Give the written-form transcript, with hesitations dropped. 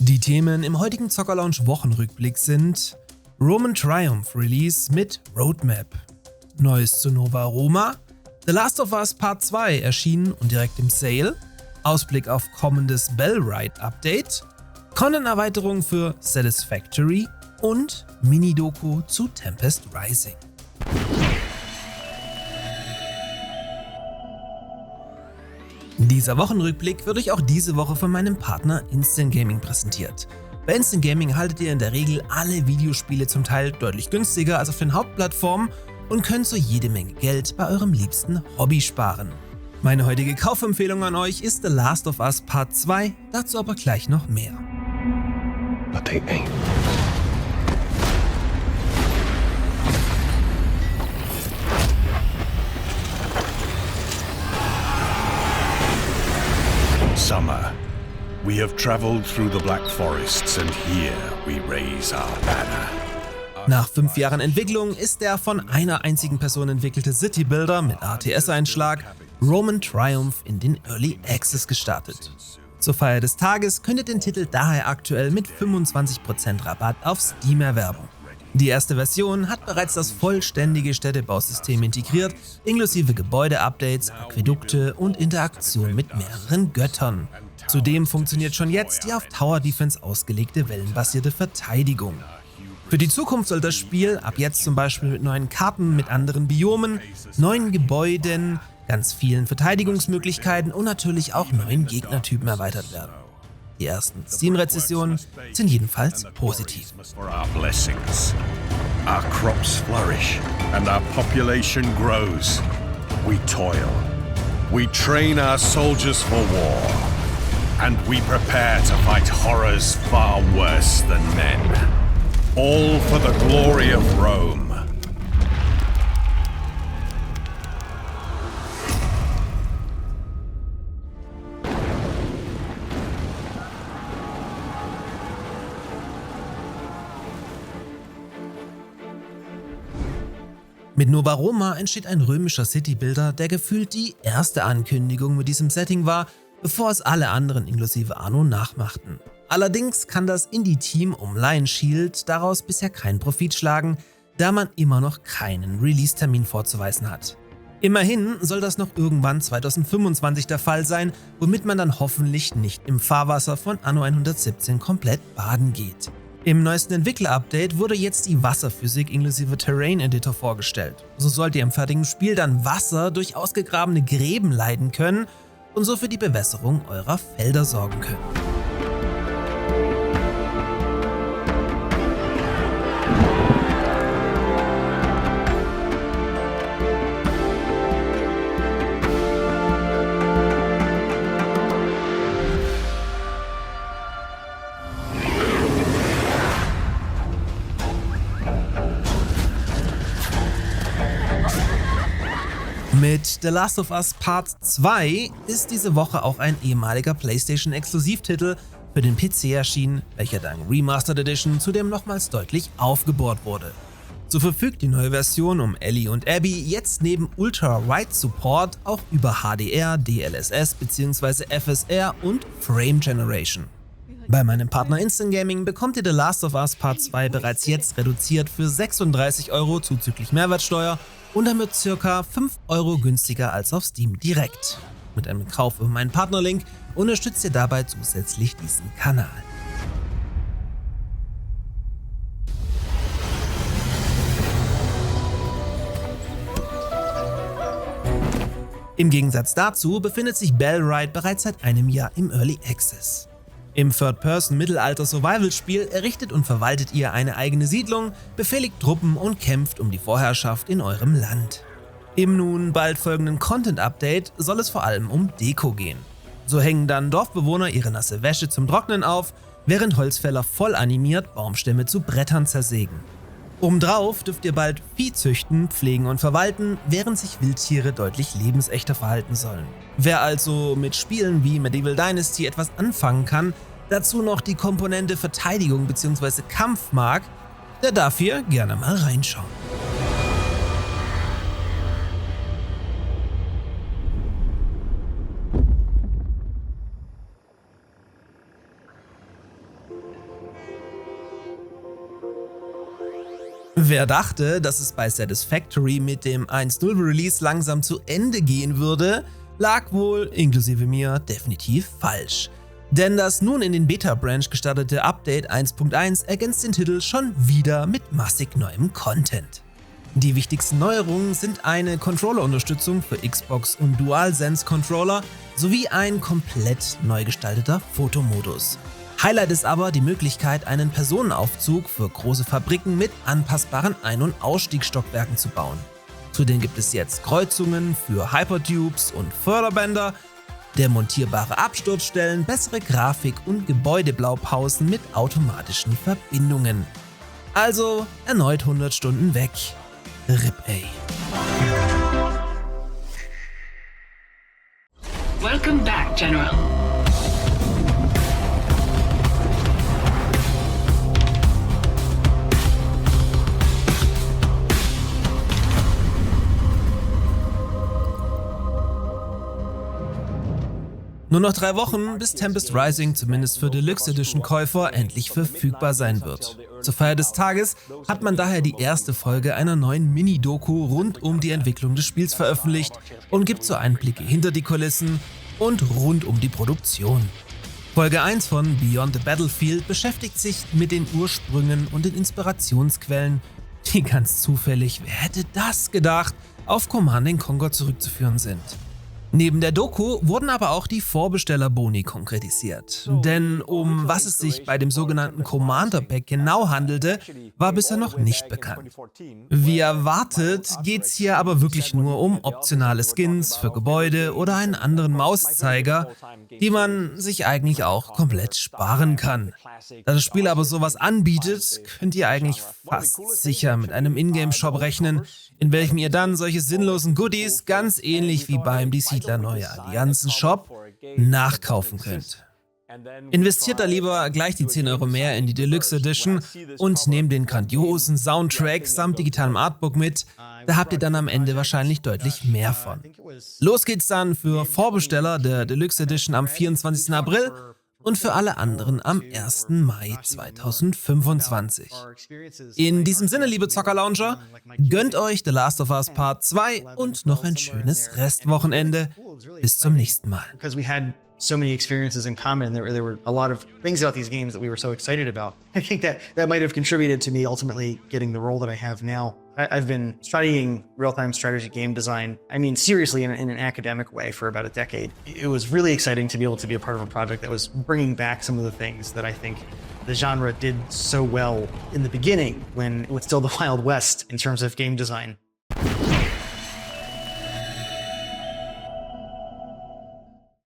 Die Themen im heutigen Zocker-Lounge Wochenrückblick sind Roman Triumph Release mit Roadmap, Neues zu Nova Roma, The Last of Us Part 2 erschienen und direkt im Sale, Ausblick auf kommendes Bellride Update, Content-Erweiterung für Satisfactory und Mini-Doku zu Tempest Rising. Dieser Wochenrückblick wird euch auch diese Woche von meinem Partner Instant Gaming präsentiert. Bei Instant Gaming erhaltet ihr in der Regel alle Videospiele zum Teil deutlich günstiger als auf den Hauptplattformen und könnt so jede Menge Geld bei eurem liebsten Hobby sparen. Meine heutige Kaufempfehlung an euch ist The Last of Us Part 2, dazu aber gleich noch mehr. But they ain't. Summer. We have traveled through the Black Forests and here we raise our banner. Nach 5 Jahren Entwicklung ist der von einer einzigen Person entwickelte City Builder mit ATS-Einschlag Roman Triumph in den Early Access gestartet. Zur Feier des Tages könnt ihr den Titel daher aktuell mit 25% Rabatt auf Steam erwerben. Die erste Version hat bereits das vollständige Städtebausystem integriert, inklusive Gebäude-Updates, Aquädukte und Interaktion mit mehreren Göttern. Zudem funktioniert schon jetzt die auf Tower Defense ausgelegte wellenbasierte Verteidigung. Für die Zukunft soll das Spiel ab jetzt zum Beispiel mit neuen Karten mit anderen Biomen, neuen Gebäuden, ganz vielen Verteidigungsmöglichkeiten und natürlich auch neuen Gegnertypen erweitert werden. Die ersten Steam-Rezessionen sind jedenfalls positiv. Our crops flourish and our population grows. We toil. We train our soldiers for war. And we prepare to fight horrors far worse than men. All for the glory of Rome. Mit Nova Roma entsteht ein römischer Citybuilder, der gefühlt die erste Ankündigung mit diesem Setting war, bevor es alle anderen inklusive Anno nachmachten. Allerdings kann das Indie-Team um Lion Shield daraus bisher keinen Profit schlagen, da man immer noch keinen Release-Termin vorzuweisen hat. Immerhin soll das noch irgendwann 2025 der Fall sein, womit man dann hoffentlich nicht im Fahrwasser von Anno 117 komplett baden geht. Im neuesten Entwickler-Update wurde jetzt die Wasserphysik inklusive Terrain-Editor vorgestellt. So sollt ihr im fertigen Spiel dann Wasser durch ausgegrabene Gräben leiten können und so für die Bewässerung eurer Felder sorgen können. Mit The Last of Us Part 2 ist diese Woche auch ein ehemaliger PlayStation-Exklusivtitel für den PC erschienen, welcher dank Remastered Edition zudem nochmals deutlich aufgebohrt wurde. So verfügt die neue Version um Ellie und Abby jetzt neben Ultra-Wide-Support auch über HDR, DLSS bzw. FSR und Frame Generation. Bei meinem Partner Instant Gaming bekommt ihr The Last of Us Part 2 bereits jetzt reduziert für 36 € zuzüglich Mehrwertsteuer und damit ca. 5 € günstiger als auf Steam direkt. Mit einem Kauf über meinen Partnerlink unterstützt ihr dabei zusätzlich diesen Kanal. Im Gegensatz dazu befindet sich Bellride bereits seit einem Jahr im Early Access. Im Third-Person-Mittelalter-Survival-Spiel errichtet und verwaltet ihr eine eigene Siedlung, befehligt Truppen und kämpft um die Vorherrschaft in eurem Land. Im nun bald folgenden Content-Update soll es vor allem um Deko gehen. So hängen dann Dorfbewohner ihre nasse Wäsche zum Trocknen auf, während Holzfäller voll animiert Baumstämme zu Brettern zersägen. Obendrauf dürft ihr bald Vieh züchten, pflegen und verwalten, während sich Wildtiere deutlich lebensechter verhalten sollen. Wer also mit Spielen wie Medieval Dynasty etwas anfangen kann, dazu noch die Komponente Verteidigung bzw. Kampf mag, der darf hier gerne mal reinschauen. Wer dachte, dass es bei Satisfactory mit dem 1.0 Release langsam zu Ende gehen würde, lag wohl, inklusive mir, definitiv falsch. Denn das nun in den Beta-Branch gestartete Update 1.1 ergänzt den Titel schon wieder mit massig neuem Content. Die wichtigsten Neuerungen sind eine Controller-Unterstützung für Xbox und DualSense-Controller sowie ein komplett neu gestalteter Fotomodus. Highlight ist aber die Möglichkeit, einen Personenaufzug für große Fabriken mit anpassbaren Ein- und Ausstiegsstockwerken zu bauen. Zudem gibt es jetzt Kreuzungen für Hypertubes und Förderbänder, demontierbare Absturzstellen, bessere Grafik und Gebäudeblaupausen mit automatischen Verbindungen. Also erneut 100 Stunden weg. RIP ey. Welcome back, General. Nur noch 3 Wochen, bis Tempest Rising zumindest für Deluxe Edition Käufer endlich verfügbar sein wird. Zur Feier des Tages hat man daher die erste Folge einer neuen Mini-Doku rund um die Entwicklung des Spiels veröffentlicht und gibt so Einblicke hinter die Kulissen und rund um die Produktion. Folge 1 von Beyond the Battlefield beschäftigt sich mit den Ursprüngen und den Inspirationsquellen, die ganz zufällig, wer hätte das gedacht, auf Command & Conquer zurückzuführen sind. Neben der Doku wurden aber auch die Vorbestellerboni konkretisiert. Denn um was es sich bei dem sogenannten Commander Pack genau handelte, war bisher noch nicht bekannt. Wie erwartet geht's hier aber wirklich nur um optionale Skins für Gebäude oder einen anderen Mauszeiger, die man sich eigentlich auch komplett sparen kann. Da das Spiel aber sowas anbietet, könnt ihr eigentlich fast sicher mit einem Ingame-Shop rechnen, in welchem ihr dann solche sinnlosen Goodies, ganz ähnlich wie beim Die Siedler Neue Allianzen Shop, nachkaufen könnt. Investiert da lieber gleich die 10 € mehr in die Deluxe Edition und nehmt den grandiosen Soundtrack samt digitalem Artbook mit, da habt ihr dann am Ende wahrscheinlich deutlich mehr von. Los geht's dann für Vorbesteller der Deluxe Edition am 24. April und für alle anderen am 1. Mai 2025. In diesem Sinne, liebe Zocker-Launcher, gönnt euch The Last of Us Part 2 und noch ein schönes Restwochenende. Bis zum nächsten Mal. So many experiences in common. There were a lot of things about these games that we were so excited about. I think that might have contributed to me ultimately getting the role that I have now. I've been studying real-time strategy game design, I mean, seriously in an academic way for about a decade. It was really exciting to be able to be a part of a project that was bringing back some of the things that I think the genre did so well in the beginning when it was still the Wild West in terms of game design.